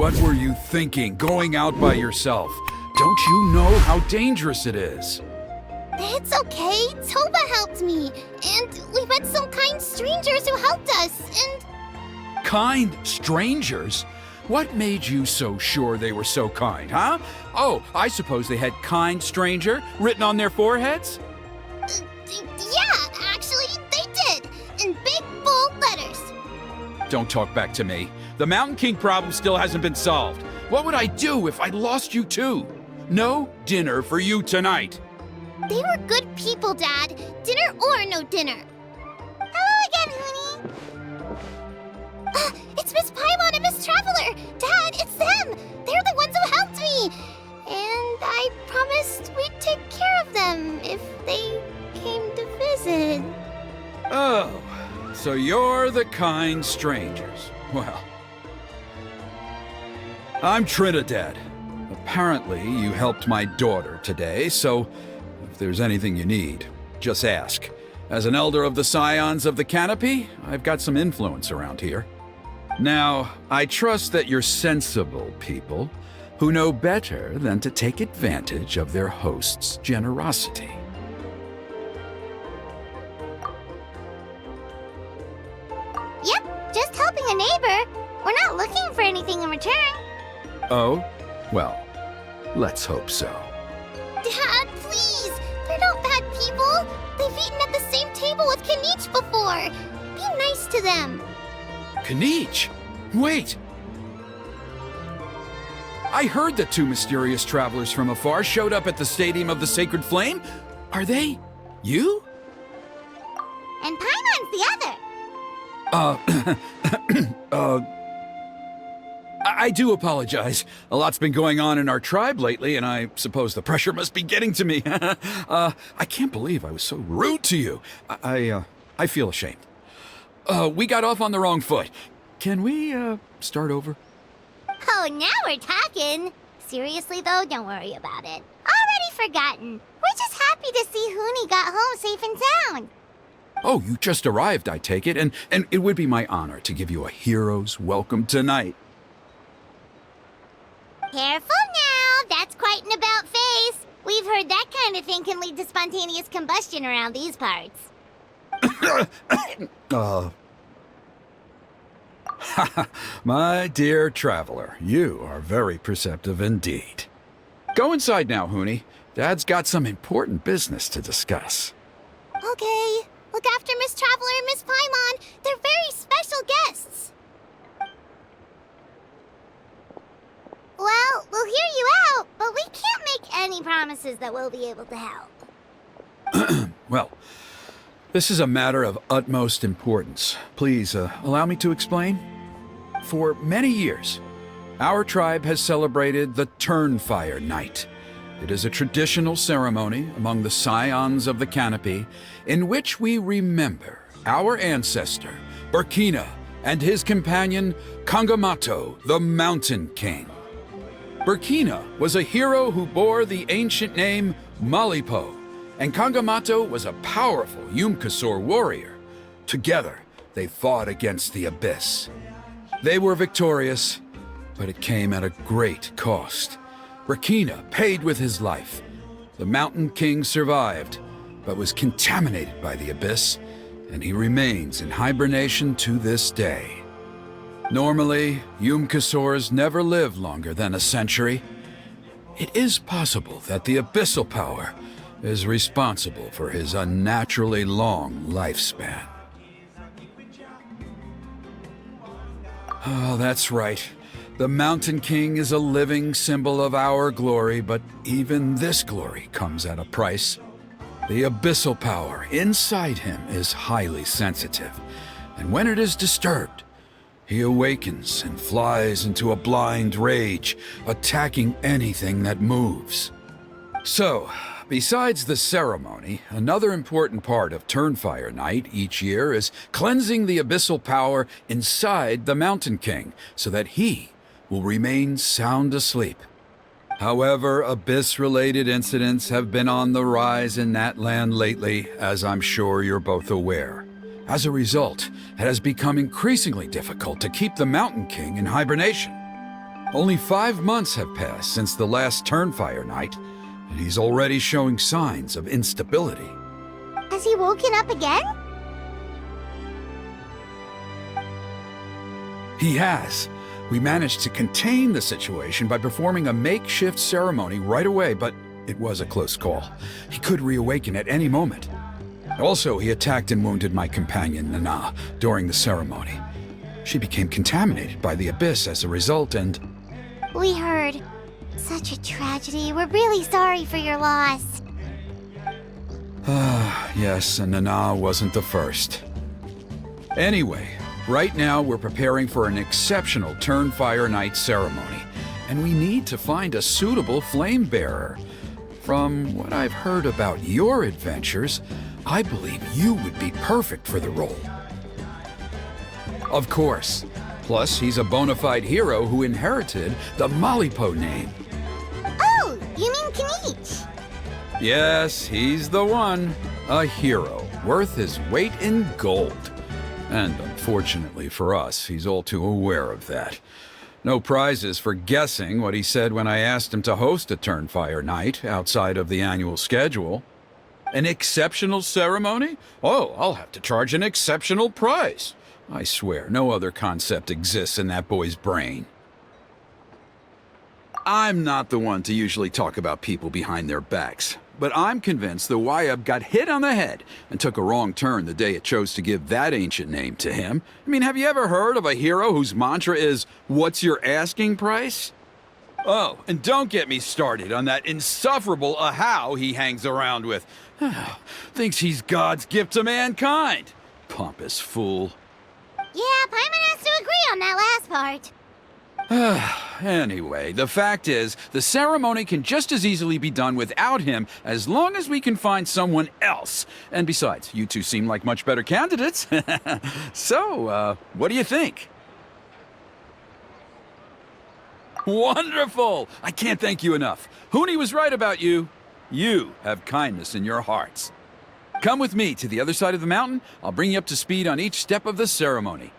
What were you thinking, going out by yourself? Don't you know how dangerous it is? It's okay. Toba helped me. And we met some kind strangers who helped us. And... Kind strangers? What made you so sure they were so kind, huh? Oh, I suppose they had kind stranger written on their foreheads? Yeah, actually, they did. In big, bold letters. Don't talk back to me. The Mountain King problem still hasn't been solved. What would I do if I lost you too? No dinner for you tonight. They were good people, Dad. Dinner or no dinner. Hello again, honey. It's Miss Paimon and Miss Traveler. Dad, it's them. They're the ones who helped me. And I promised we'd take care of them if they came to visit. Oh, so you're the kind strangers. Well, I'm Trinidad. Apparently, you helped my daughter today, so if there's anything you need, just ask. As an elder of the Scions of the Canopy, I've got some influence around here. Now, I trust that you're sensible people who know better than to take advantage of their host's generosity. Yep, just helping a neighbor. We're not looking for anything in return. Oh? Well, let's hope so. Dad, please! They're not bad people! They've eaten at the same table with Kanich before! Be nice to them! Kanich? Wait! I heard that two mysterious travelers from afar showed up at the Stadium of the Sacred Flame. Are they you? And Paimon's the other! I do apologize. A lot's been going on in our tribe lately, and I suppose the pressure must be getting to me. I can't believe I was so rude to you. I feel ashamed. We got off on the wrong foot. Can we, start over? Oh, now we're talking! Seriously, though, don't worry about it. Already forgotten. We're just happy to see Huni got home safe and sound. Oh, you just arrived, I take it, and it would be my honor to give you a hero's welcome tonight. Careful now, that's quite an about-face. We've heard that kind of thing can lead to spontaneous combustion around these parts. My dear traveler, you are very perceptive indeed. Go inside now, Huni. Dad's got some important business to discuss. Okay. Look after Miss Traveler and Miss Paimon. They're very special guests. Well, we'll hear you out, but we can't make any promises that we'll be able to help. Well, this is a matter of utmost importance. Please, allow me to explain. For many years, our tribe has celebrated the Turnfire Night. It is a traditional ceremony among the Scions of the Canopy in which we remember our ancestor, Burkina, and his companion, Kangamato, the Mountain King. Burkina was a hero who bore the ancient name Malipo, and Kangamato was a powerful Yumkasor warrior. Together, they fought against the Abyss. They were victorious, but it came at a great cost. Burkina paid with his life. The Mountain King survived, but was contaminated by the Abyss, and he remains in hibernation to this day. Normally, Yumkasors never live longer than a century. It is possible that the abyssal power is responsible for his unnaturally long lifespan. Oh, that's right. The Mountain King is a living symbol of our glory, but even this glory comes at a price. The abyssal power inside him is highly sensitive, and when it is disturbed, he awakens and flies into a blind rage, attacking anything that moves. So, besides the ceremony, another important part of Turnfire Night each year is cleansing the abyssal power inside the Mountain King so that he will remain sound asleep. However, Abyss-related incidents have been on the rise in that land lately, as I'm sure you're both aware. As a result, it has become increasingly difficult to keep the Mountain King in hibernation. Only 5 months have passed since the last Turnfire night, and he's already showing signs of instability. Has he woken up again? He has. We managed to contain the situation by performing a makeshift ceremony right away, but it was a close call. He could reawaken at any moment. Also, he attacked and wounded my companion, Nana, during the ceremony. She became contaminated by the Abyss as a result, and... We heard. Such a tragedy. We're really sorry for your loss. Yes, and Nana wasn't the first. Anyway, right now we're preparing for an exceptional Turnfire Night ceremony, and we need to find a suitable flame bearer. From what I've heard about your adventures, I believe you would be perfect for the role. Of course. Plus, he's a bona fide hero who inherited the Malipo name. Oh, you mean Kinich? Yes, he's the one. A hero, worth his weight in gold. And unfortunately for us, he's all too aware of that. No prizes for guessing what he said when I asked him to host a Turnfire night outside of the annual schedule. An exceptional ceremony? Oh, I'll have to charge an exceptional price. I swear, no other concept exists in that boy's brain. I'm not the one to usually talk about people behind their backs, but I'm convinced the Wyab got hit on the head and took a wrong turn the day it chose to give that ancient name to him. I mean, have you ever heard of a hero whose mantra is, "What's your asking price?" Oh, and don't get me started on that insufferable Ahau he hangs around with. Thinks he's God's gift to mankind. Pompous fool. Yeah, Paimon has to agree on that last part. Anyway, the fact is, the ceremony can just as easily be done without him as long as we can find someone else. And besides, you two seem like much better candidates. So, what do you think? Wonderful! I can't thank you enough. Huni was right about you. You have kindness in your hearts. Come with me to the other side of the mountain. I'll bring you up to speed on each step of the ceremony.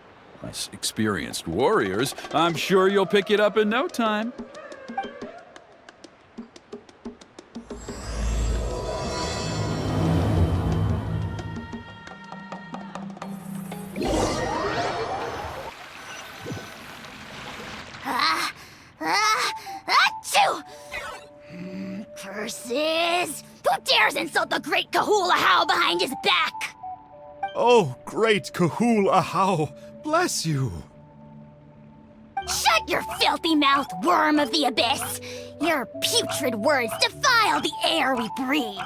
Us experienced warriors, I'm sure you'll pick it up in no time. Achoo! Curses! Who dares insult the great Kahula How behind his back? Oh, great Kahul Ahau, bless you. Shut your filthy mouth, worm of the abyss! Your putrid words defile the air we breathe.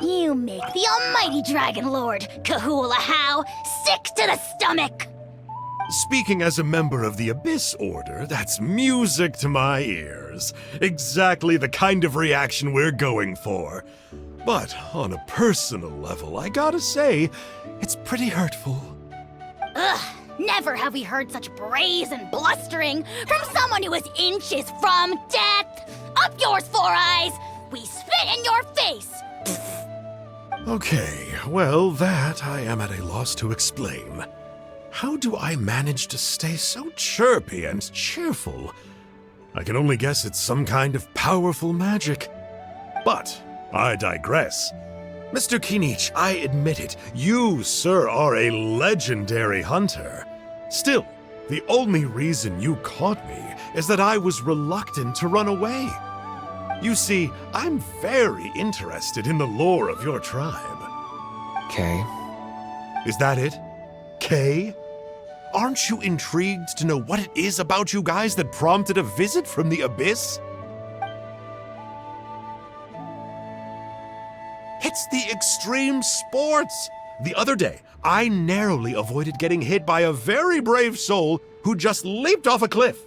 You make the almighty Dragon Lord, Kahula How, sick to the stomach! Speaking as a member of the Abyss Order, that's music to my ears. Exactly the kind of reaction we're going for. But on a personal level, I gotta say, it's pretty hurtful. Ugh, never have we heard such brazen blustering from someone who is inches from death! Up yours, Four Eyes! We spit in your face! Okay, well, that I am at a loss to explain. How do I manage to stay so chirpy and cheerful? I can only guess it's some kind of powerful magic. But I digress. Mr. Kinich, I admit it, you, sir, are a legendary hunter. Still, the only reason you caught me is that I was reluctant to run away. You see, I'm very interested in the lore of your tribe. Kay? Is that it? Kay? Aren't you intrigued to know what it is about you guys that prompted a visit from the Abyss? It's the extreme sports! The other day, I narrowly avoided getting hit by a very brave soul who just leaped off a cliff.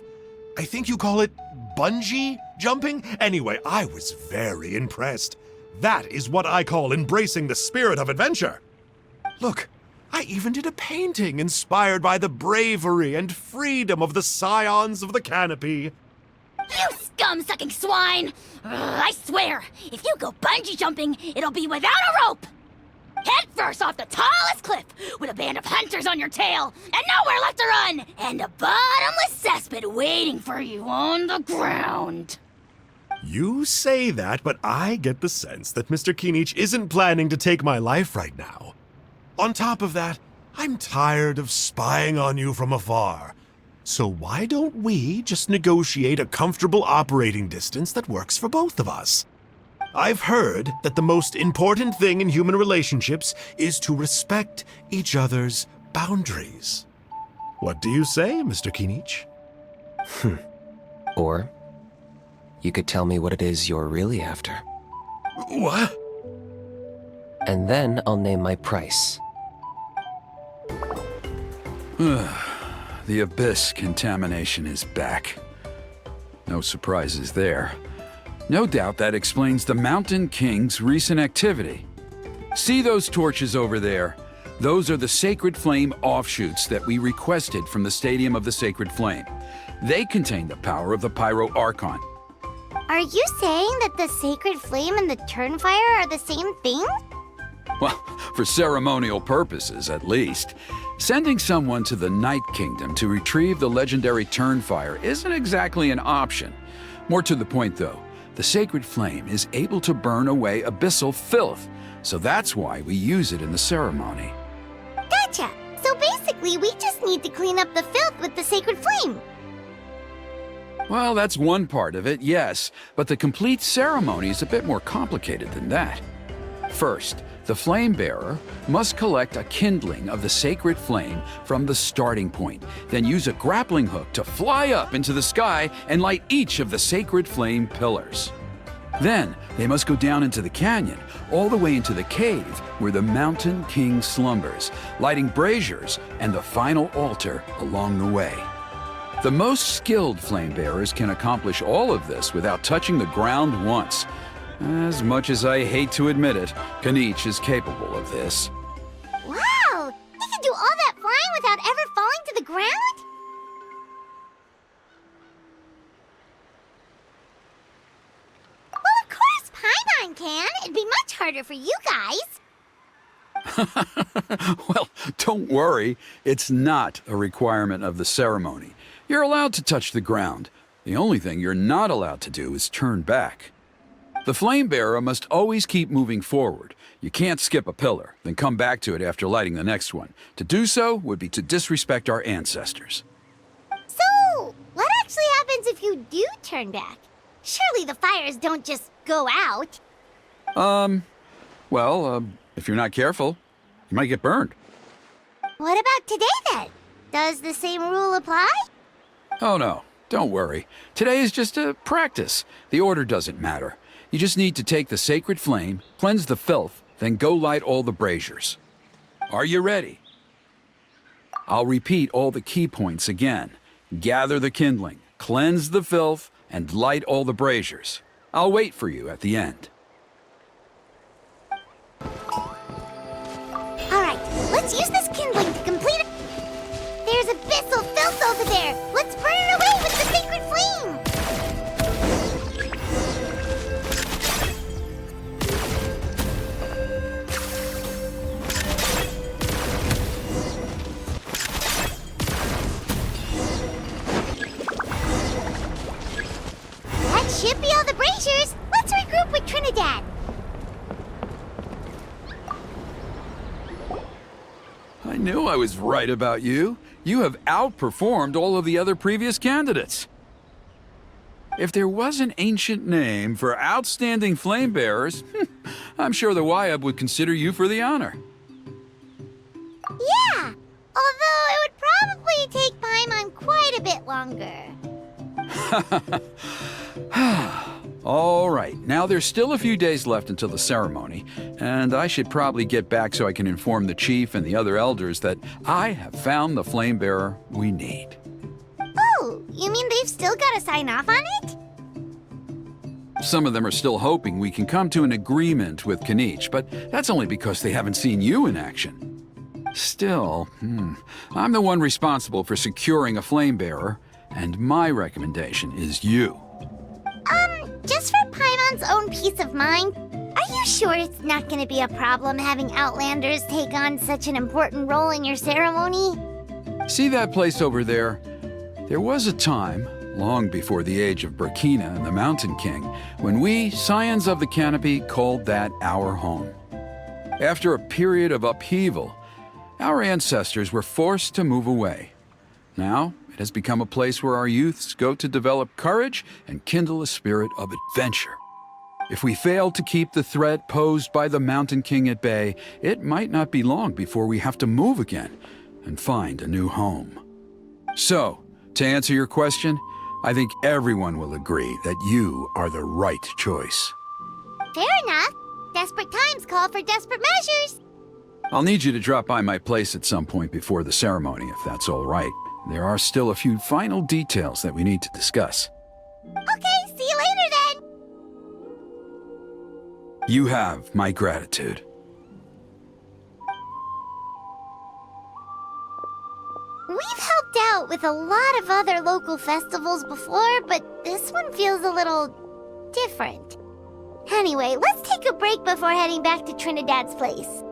I think you call it bungee jumping? Anyway, I was very impressed. That is what I call embracing the spirit of adventure. Look, I even did a painting inspired by the bravery and freedom of the scions of the canopy. You scum-sucking swine! I swear, if you go bungee jumping, it'll be without a rope! Head first off the tallest cliff, with a band of hunters on your tail, and nowhere left to run, and a bottomless cesspit waiting for you on the ground. You say that, but I get the sense that Mr. Kinich isn't planning to take my life right now. On top of that, I'm tired of spying on you from afar. So why don't we just negotiate a comfortable operating distance that works for both of us? I've heard that the most important thing in human relationships is to respect each other's boundaries. What do you say, Mr. Kinich? Or you could tell me what it is you're really after. What? And then I'll name my price. The Abyss contamination is back. No surprises there. No doubt that explains the Mountain King's recent activity. See those torches over there? Those are the Sacred Flame offshoots that we requested from the Stadium of the Sacred Flame. They contain the power of the Pyro Archon. Are you saying that the Sacred Flame and the Turnfire are the same thing? Well, for ceremonial purposes, at least. Sending someone to the Night Kingdom to retrieve the legendary Turnfire isn't exactly an option. More to the point, though, the Sacred Flame is able to burn away abyssal filth, so that's why we use it in the ceremony. Gotcha! So basically, we just need to clean up the filth with the Sacred Flame. Well, that's one part of it, yes, but the complete ceremony is a bit more complicated than that. First, the flame bearer must collect a kindling of the sacred flame from the starting point, then use a grappling hook to fly up into the sky and light each of the sacred flame pillars. Then, they must go down into the canyon, all the way into the cave where the Mountain King slumbers, lighting braziers and the final altar along the way. The most skilled flame bearers can accomplish all of this without touching the ground once. As much as I hate to admit it, Kinich is capable of this. Wow! He can do all that flying without ever falling to the ground? Well, of course Paimon can. It'd be much harder for you guys. Well, don't worry. It's not a requirement of the ceremony. You're allowed to touch the ground. The only thing you're not allowed to do is turn back. The flame bearer must always keep moving forward. You can't skip a pillar, then come back to it after lighting the next one. To do so would be to disrespect our ancestors. So, what actually happens if you do turn back? Surely the fires don't just go out. If you're not careful, you might get burned. What about today then? Does the same rule apply? Oh no, don't worry. Today is just a practice. The order doesn't matter. You just need to take the sacred flame, cleanse the filth, then go light all the braziers. Are you ready? I'll repeat all the key points again. Gather the kindling, cleanse the filth, and light all the braziers. I'll wait for you at the end. Alright, let's use this kindling to complete it. There's abyssal filth over there. Let's burn it away with the sacred flame. That should be all the braziers. Let's regroup with Trinidad. I knew I was right about you. You have outperformed all of the other previous candidates. If there was an ancient name for outstanding flame bearers, I'm sure the Wayab would consider you for the honor. Yeah, although it would probably take Paimon quite a bit longer. All right, now there's still a few days left until the ceremony, and I should probably get back so I can inform the chief and the other elders that I have found the flame bearer we need. Oh, you mean they've still got to sign off on it? Some of them are still hoping we can come to an agreement with Kinich, but that's only because they haven't seen you in action. Still, I'm the one responsible for securing a flame bearer, and my recommendation is you. Just for Paimon's own peace of mind, are you sure it's not going to be a problem having Outlanders take on such an important role in your ceremony? See that place over there? There was a time, long before the age of Burkina and the Mountain King, when we, Scions of the Canopy, called that our home. After a period of upheaval, our ancestors were forced to move away. Now, it has become a place where our youths go to develop courage and kindle a spirit of adventure. If we fail to keep the threat posed by the Mountain King at bay, it might not be long before we have to move again and find a new home. So, to answer your question, I think everyone will agree that you are the right choice. Fair enough. Desperate times call for desperate measures. I'll need you to drop by my place at some point before the ceremony, if that's all right. There are still a few final details that we need to discuss. Okay, see you later then. You have my gratitude. We've helped out with a lot of other local festivals before, but this one feels a little different. Anyway, let's take a break before heading back to Trinidad's place.